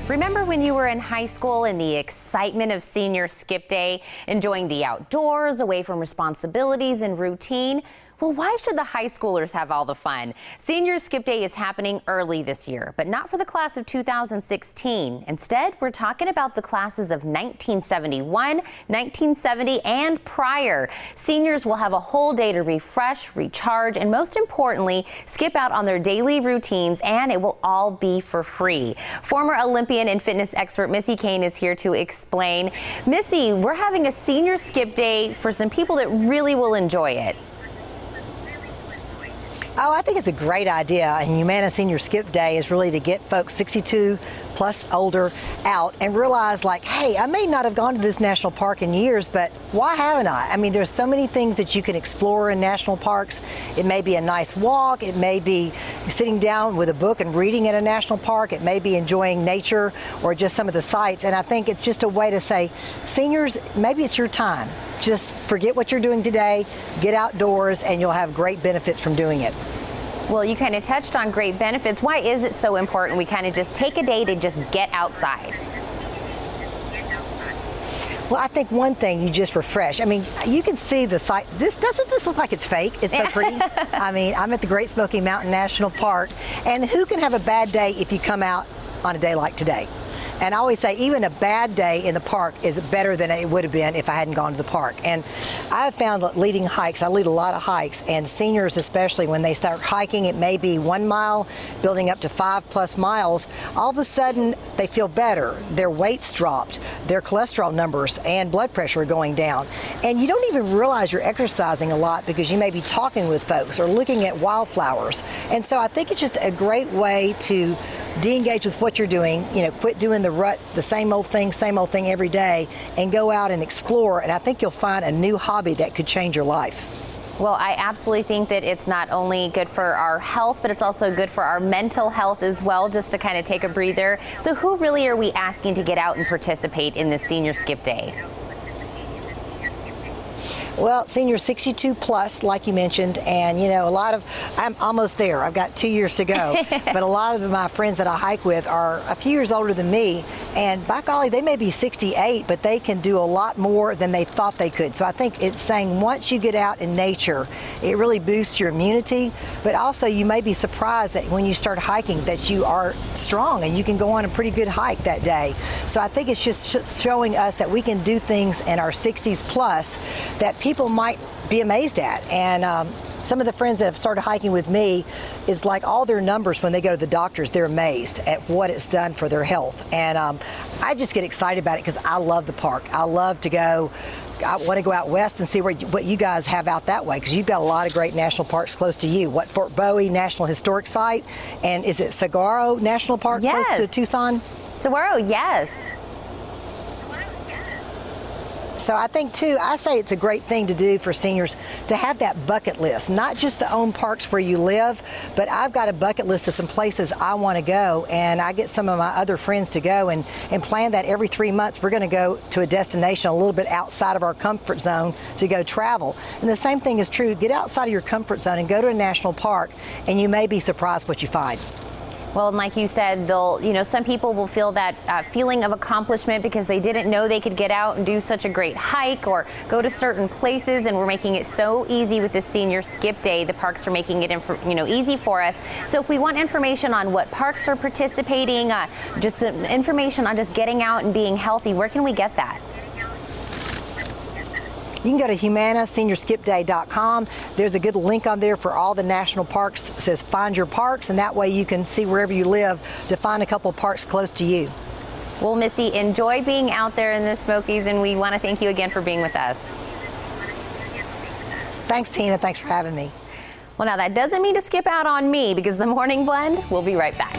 Remember when you were in high school and the excitement of senior skip day, enjoying the outdoors, away from responsibilities and routine? Well, why should the high schoolers have all the fun? Senior Skip Day is happening early this year, but not for the class of 2016. Instead, we're talking about the classes of 1971, 1970, and prior. Seniors will have a whole day to refresh, recharge, and most importantly, skip out on their daily routines, and it will all be for free. Former Olympian and fitness expert Missy Kane is here to explain. Missy, we're having a Senior Skip Day for some people that really will enjoy it. Oh, I think it's a great idea. And Humana Senior Skip Day is really to get folks 62 plus older out and realize, like, hey, I may not have gone to this national park in years, but why haven't I? I mean, there's so many things that you can explore in national parks. It may be a nice walk. It may be sitting down with a book and reading at a national park. It may be enjoying nature or just some of the sights. And I think it's just a way to say, seniors, maybe it's your time. Just forget what you're doing today, get outdoors, and you'll have great benefits from doing it. Well, you kind of touched on great benefits. Why is it so important we kind of just take a day to just get outside? Well, I think one thing, you just refresh. I mean, you can see the site. Doesn't this look like it's fake? It's so pretty. I mean, I'm at the Great Smoky Mountain National Park, and who can have a bad day if you come out on a day like today? And I always say even a bad day in the park is better than it would have been if I hadn't gone to the park. And I've found that leading hikes, I lead a lot of hikes, and seniors especially, when they start hiking, it may be 1 mile, building up to 5+ miles, all of a sudden they feel better. Their weight's dropped, their cholesterol numbers and blood pressure are going down. And you don't even realize you're exercising a lot because you may be talking with folks or looking at wildflowers. And so I think it's just a great way to de-engage with what you're doing, quit doing the rut, the same old thing every day, and go out and explore. And I think you'll find a new hobby that could change your life. Well, I absolutely think that it's not only good for our health, but it's also good for our mental health as well, just to kind of take a breather. So who really are we asking to get out and participate in this Senior Skip Day? Well, seniors 62 plus, like you mentioned, and I'm almost there. I've got 2 years to go, but a lot of my friends that I hike with are a few years older than me, and by golly, they may be 68, but they can do a lot more than they thought they could. So I think it's saying once you get out in nature, it really boosts your immunity, but also you may be surprised that when you start hiking that you are strong and you can go on a pretty good hike that day. So I think it's just showing us that we can do things in our 60s plus that people might be amazed at. And some of the friends that have started hiking with me, is like all their numbers when they go to the doctors, they're amazed at what it's done for their health. And I just get excited about it because I love the park. I love to go. I want to go out west and see what you guys have out that way, because you've got a lot of great national parks close to you. What, Fort Bowie National Historic Site, and is it Saguaro National Park close to Tucson? Saguaro, yes. So I think, too, I say it's a great thing to do for seniors to have that bucket list, not just to own parks where you live, but I've got a bucket list of some places I want to go, and I get some of my other friends to go and plan that every 3 months. We're going to go to a destination a little bit outside of our comfort zone to go travel. And the same thing is true. Get outside of your comfort zone and go to a national park, and you may be surprised what you find. Well, and like you said, some people will feel that feeling of accomplishment because they didn't know they could get out and do such a great hike or go to certain places, and we're making it so easy with the Senior Skip Day. The parks are making it easy for us. So if we want information on what parks are participating, just some information on just getting out and being healthy, where can we get that? You can go to HumanaSeniorSkipDay.com. There's a good link on there for all the national parks. It says Find Your Parks, and that way you can see wherever you live to find a couple of parks close to you. Well, Missy, enjoy being out there in the Smokies, and we want to thank you again for being with us. Thanks, Tina. Thanks for having me. Well, now that doesn't mean to skip out on me, because the Morning Blend will be right back.